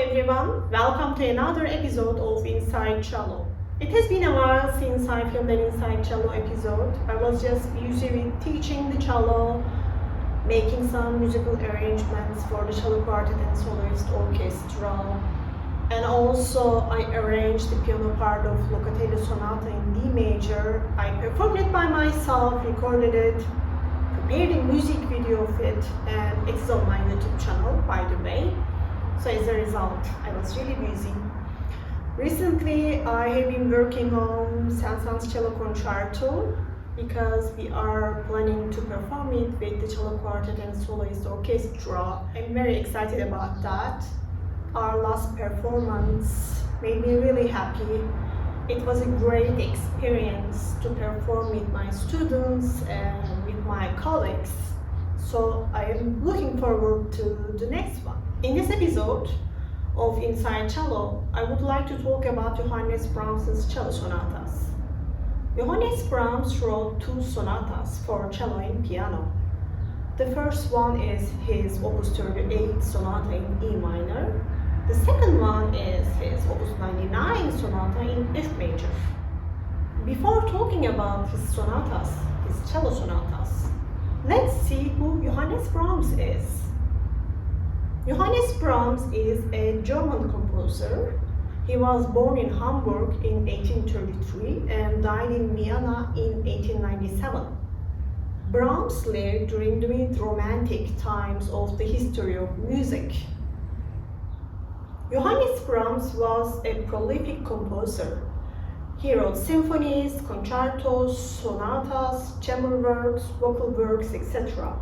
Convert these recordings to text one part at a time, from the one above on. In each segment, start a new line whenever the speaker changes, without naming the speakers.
everyone, welcome to another episode of Inside Cello. It has been a while since I filmed an Inside Cello episode. I was just busy with teaching the cello, making some musical arrangements for the cello quartet and soloist orchestra, and also I arranged the piano part of Locatelli Sonata in D major. I performed it by myself, recorded it, prepared a music video of it, and it's on my YouTube channel, by the way. So as a result, I was really busy. Recently, I have been working on Saint-Saëns cello concerto because we are planning to perform it with the cello quartet and soloist orchestra. I'm very excited about that. Our last performance made me really happy. It was a great experience to perform with my students and with my colleagues. So I am looking forward to the next one. In this episode of Inside Cello, I would like to talk about Johannes Brahms' cello sonatas. Johannes Brahms wrote two sonatas for cello and piano. The first one is his Opus 38 sonata in E minor. The second one is his Opus 99 sonata in F major. Before talking about his sonatas, his cello sonatas, let's see who Johannes Brahms is. Johannes Brahms is a German composer. He was born in Hamburg in 1833 and died in Vienna in 1897. Brahms lived during the mid-Romantic times of the history of music. Johannes Brahms was a prolific composer. He wrote symphonies, concertos, sonatas, chamber works, vocal works, etc.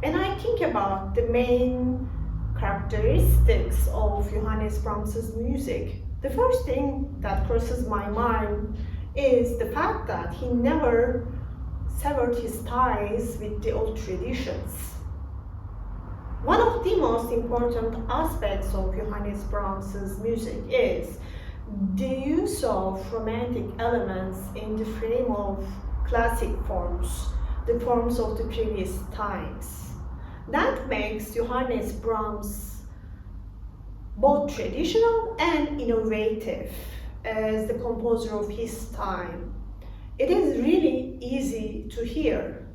When I think about the main characteristics of Johannes Brahms' music, the first thing that crosses my mind is the fact that he never severed his ties with the old traditions. One of the most important aspects of Johannes Brahms' music is the use of romantic elements in the frame of classic forms, the forms of the previous times. That makes Johannes Brahms both traditional and innovative as the composer of his time. It is really easy to hear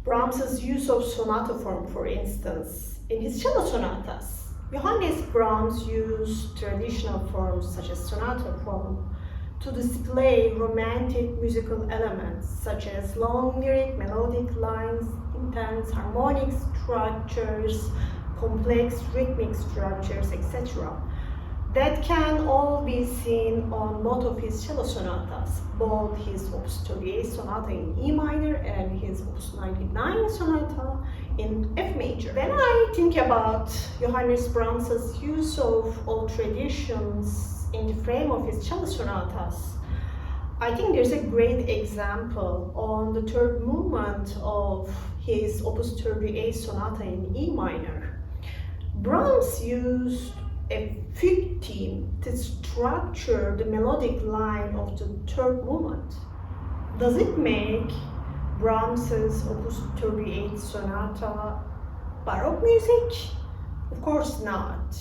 Brahms' use of sonata form, for instance. In his cello sonatas, Johannes Brahms used traditional forms such as sonata form to display romantic musical elements such as long lyric, melodic lines, intense harmonic structures, complex rhythmic structures, etc. That can all be seen on both of his cello sonatas, both his Opus 38 sonata in E minor and his Opus 99 sonata in F major. When I think about Johannes Brahms' use of old traditions in the frame of his cello sonatas, I think there's a great example on the third movement of his Opus 38 sonata in E minor. Brahms used a fugue theme to structure the melodic line of the third movement. Does it make Brahms' Opus 38 sonata Baroque music? Of course not.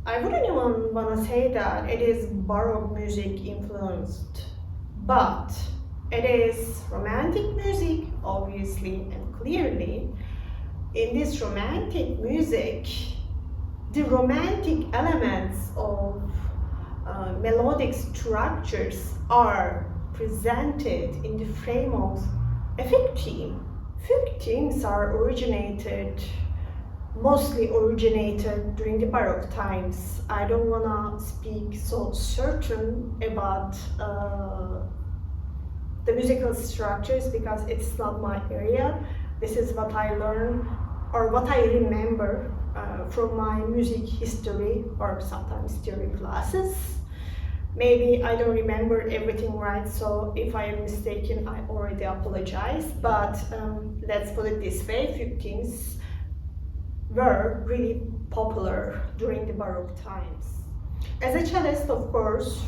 I wouldn't even want to say that it is Baroque music influenced, but it is romantic music, obviously and clearly. In this romantic music, the romantic elements of melodic structures are presented in the frame of a fugue theme. Fugue themes are mostly originated during the Baroque times. I don't want to speak so certain about the musical structures because it's not my area. This is what I learned or what I remember from my music history or sometimes theory classes. Maybe I don't remember everything right, so if I am mistaken, I already apologize. But let's put it this way, fugue themes were really popular during the Baroque times. As a cellist, of course,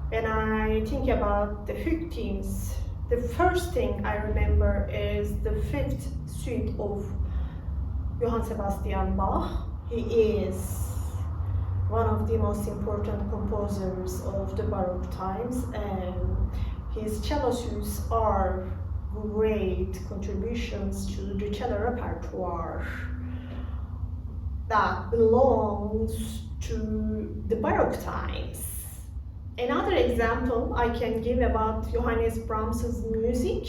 when I think about the fugue themes, the first thing I remember is the fifth suite of Johann Sebastian Bach. He is one of the most important composers of the Baroque times, and his cello suites are great contributions to the cello repertoire that belongs to the Baroque times. Another example I can give about Johannes Brahms's music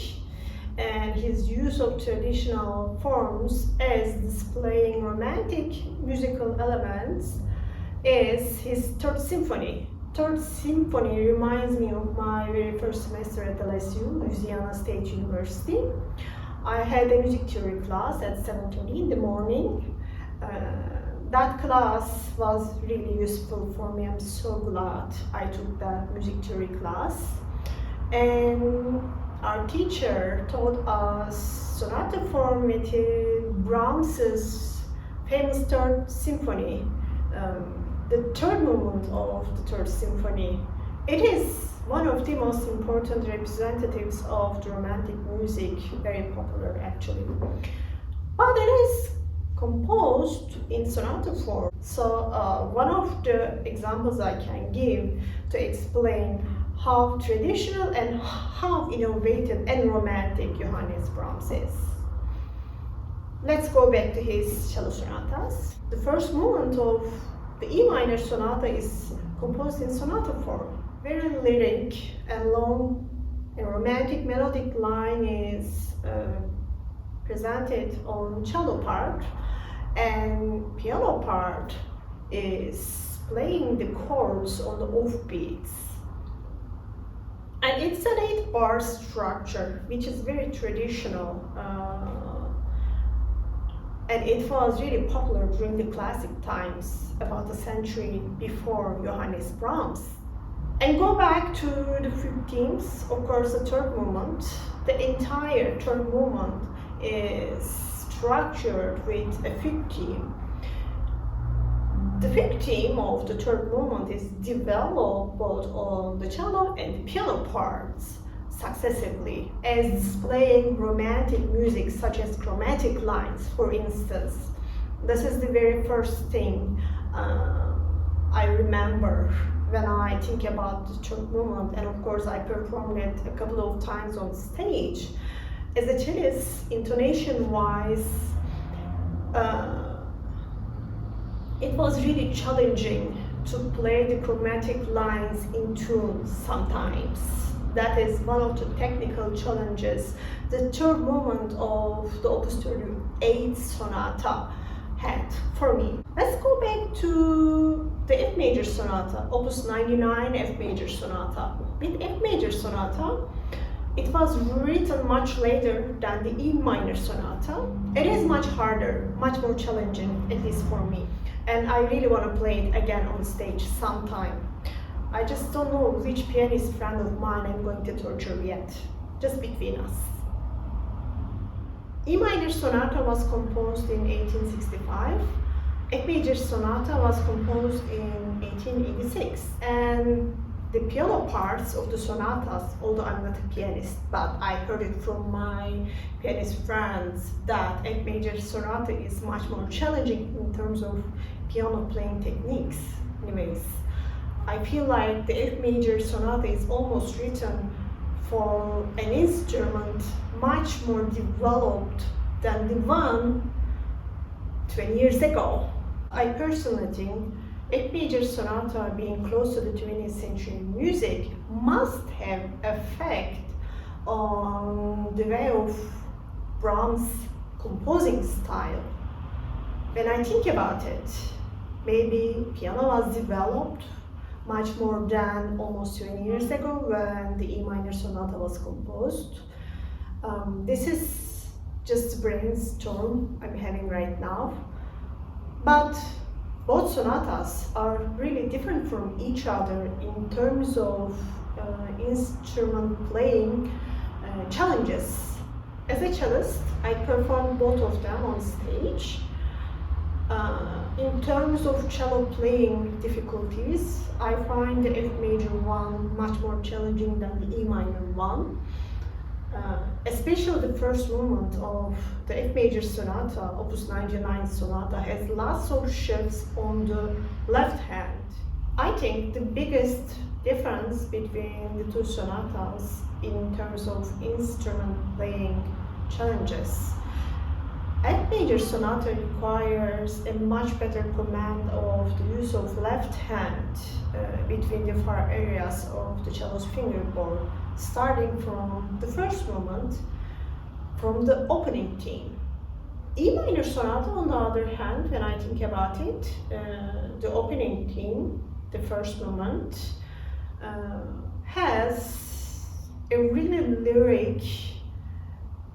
and his use of traditional forms as displaying romantic musical elements is his Third Symphony. Third Symphony reminds me of my very first semester at LSU, Louisiana State University. I had a music theory class at 7:30 in the morning. That class was really useful for me. I'm so glad I took that music theory class. And our teacher taught us sonata form with Brahms's famous Third Symphony, the third movement of the Third Symphony. It is one of the most important representatives of the Romantic music, very popular actually. But it is composed in sonata form. So one of the examples I can give to explain how traditional and how innovative and romantic Johannes Brahms is. Let's go back to his cello sonatas. The first movement of the E minor sonata is composed in sonata form. Very lyric and long and romantic melodic line is presented on cello part, and piano part is playing the chords on the offbeats. And it's an 8-bar structure, which is very traditional, and it was really popular during the classic times, about a century before Johannes Brahms. And go back to the fugue themes, of course, the third movement. The entire third movement is structured with a fugue theme. The fugue theme of the third movement is developed both on the cello and the piano parts successively, as displaying romantic music such as chromatic lines, for instance. This is the very first thing I remember when I think about the third movement, and of course I performed it a couple of times on stage. As a cellist, intonation-wise, it was really challenging to play the chromatic lines in tune sometimes. That is one of the technical challenges the third movement of the Opus 38 sonata had for me. Let's go back to the F major sonata, Opus 99 F major sonata. With F major sonata, it was written much later than the E minor sonata. It is much harder, much more challenging, at least for me. And I really want to play it again on stage sometime. I just don't know which pianist friend of mine I'm going to torture yet, just between us. E minor sonata was composed in 1865. F major sonata was composed in 1886. And the piano parts of the sonatas, although I'm not a pianist, but I heard it from my pianist friends that F major sonata is much more challenging in terms of piano playing techniques. Anyways, I feel like the F major sonata is almost written for an instrument much more developed than the one 20 years ago. I personally think F major sonata, being close to the 20th century music, must have effect on the way of Brahms' composing style. When I think about it, maybe piano was developed much more than almost 20 years ago when the E minor sonata was composed. This is just a brainstorm I'm having right now. But both sonatas are really different from each other in terms of instrument playing challenges. As a cellist, I performed both of them on stage. In terms of cello playing difficulties, I find the F major one much more challenging than the E minor one. Especially the first movement of the F major sonata, Opus 99 sonata, has lots of shifts on the left hand. I think the biggest difference between the two sonatas in terms of instrument playing challenges. F major sonata requires a much better command of the use of left hand between the far areas of the cello's fingerboard, starting from the first movement, from the opening theme. E minor sonata, on the other hand, when I think about it, the opening theme, the first movement, has a really lyric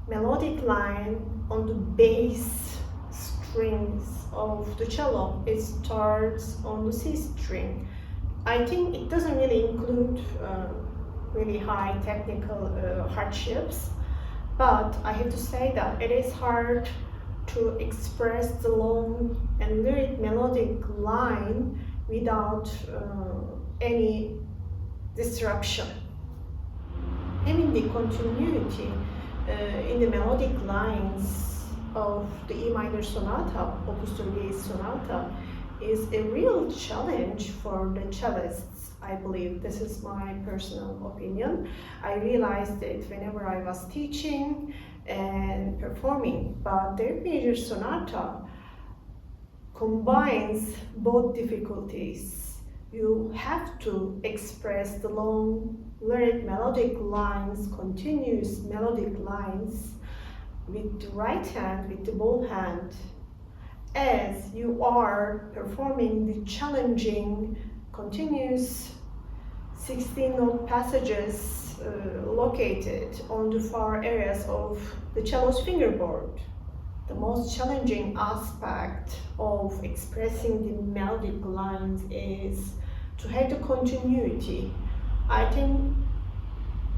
melodic line on the bass strings of the cello. It starts on the C string. I think it doesn't really include really high technical hardships, but I have to say that it is hard to express the long and lyric melodic line without any disruption. Having the continuity in the melodic lines of the E minor sonata, Opus 38 sonata, is a real challenge for the cellists, I believe. This is my personal opinion. I realized it whenever I was teaching and performing, but the F major sonata combines both difficulties. You have to express the long lyric melodic lines, continuous melodic lines with the right hand, with the bow hand, as you are performing the challenging continuous 16-note passages located on the far areas of the cello's fingerboard. The most challenging aspect of expressing the melodic lines is to have the continuity. I think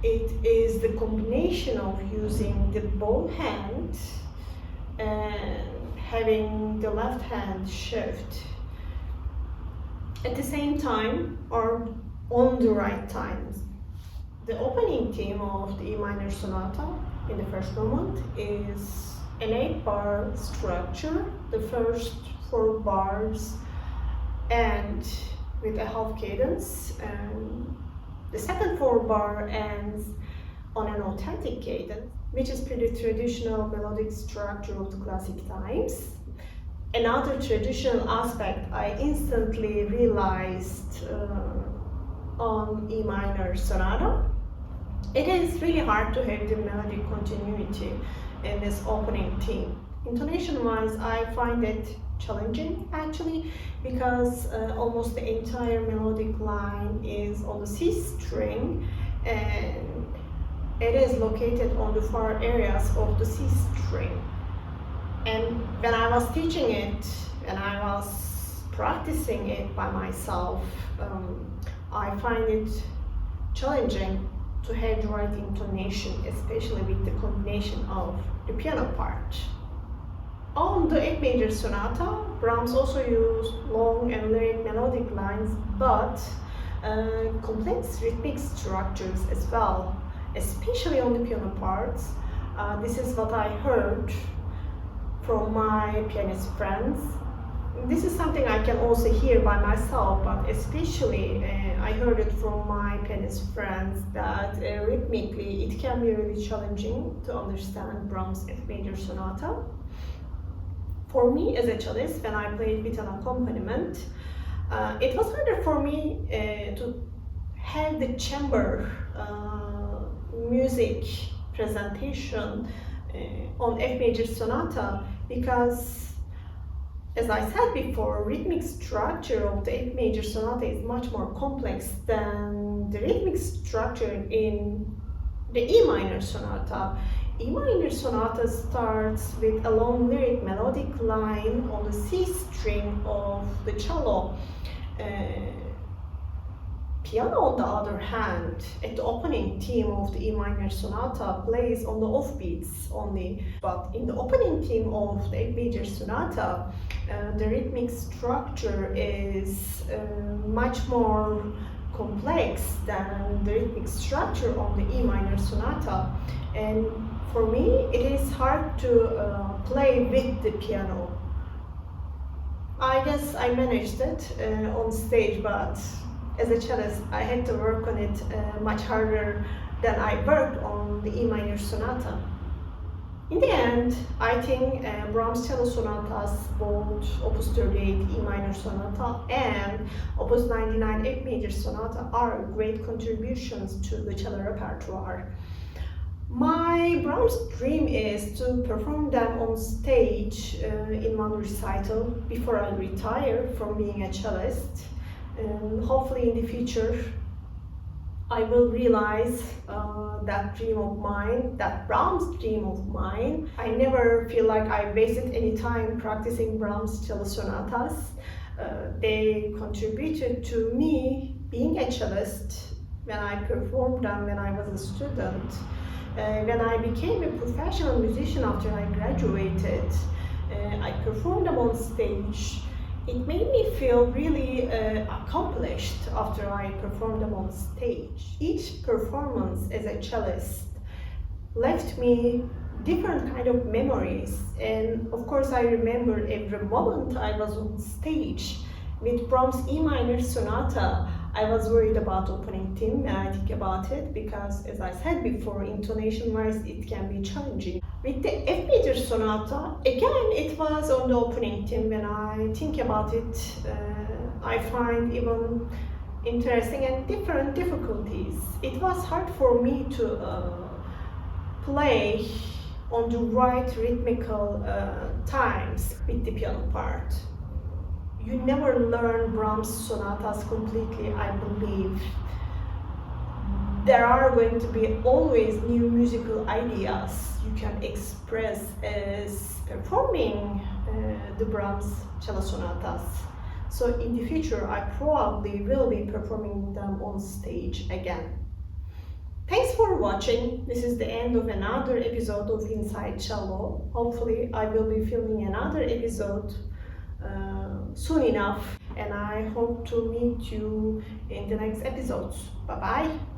it is the combination of using the bow hand and having the left hand shift at the same time or on the right times. The opening theme of the E minor sonata in the first movement is an 8-bar structure. The first 4 bars end with a half cadence, and the second 4 bar ends on an authentic cadence, which is pretty traditional melodic structure of the classic times. Another traditional aspect I instantly realized on E minor sonata, it is really hard to have the melodic continuity in this opening theme. Intonation-wise, I find it challenging actually, because almost the entire melodic line is on the C string, and it is located on the far areas of the C string. And when I was teaching it, and I was practicing it by myself, I find it challenging to have the right intonation, especially with the combination of the piano part. On the F major sonata, Brahms also used long and lyric melodic lines, but complex rhythmic structures as well, especially on the piano parts. This is what I heard from my pianist friends. This is something I can also hear by myself, but especially I heard it from my pianist friends that rhythmically it can be really challenging to understand Brahms' F major sonata. For me as a cellist, when I played with an accompaniment, it was harder for me to have the chamber music presentation on F major sonata, because, as I said before, rhythmic structure of the F major sonata is much more complex than the rhythmic structure in the E minor sonata. E minor sonata starts with a long lyric melodic line on the C string of the cello. Piano, on the other hand, at the opening theme of the E minor sonata, plays on the offbeats only. But in the opening theme of the F major sonata, the rhythmic structure is much more complex than the rhythmic structure on the E minor sonata. And for me, it is hard to play with the piano. I guess I managed it on stage, but as a cellist, I had to work on it much harder than I worked on the E minor sonata. In the end, I think Brahms cello sonatas, both Opus 38 E minor sonata and Opus 99 F major sonata, are great contributions to the cello repertoire. My Brahms dream is to perform them on stage in one recital before I retire from being a cellist. And hopefully in the future I will realize that dream of mine, that Brahms dream of mine. I never feel like I wasted any time practicing Brahms cello sonatas. They contributed to me being a cellist when I performed them when I was a student. When I became a professional musician after I graduated, I performed them on stage. It made me feel really accomplished after I performed them on stage. Each performance as a cellist left me different kind of memories, and of course I remember every moment I was on stage. With Brahms E minor sonata, I was worried about opening theme when I think about it, because as I said before, intonation-wise it can be challenging. With the F major sonata, again it was on the opening theme. When I think about it, I find even interesting and different difficulties. It was hard for me to play on the right rhythmical times with the piano part. You never learn Brahms sonatas completely, I believe. There are going to be always new musical ideas you can express as performing the Brahms cello sonatas. So in the future, I probably will be performing them on stage again. Thanks for watching. This is the end of another episode of Inside Cello. Hopefully, I will be filming another episode soon enough, and I hope to meet you in the next episodes. Bye bye.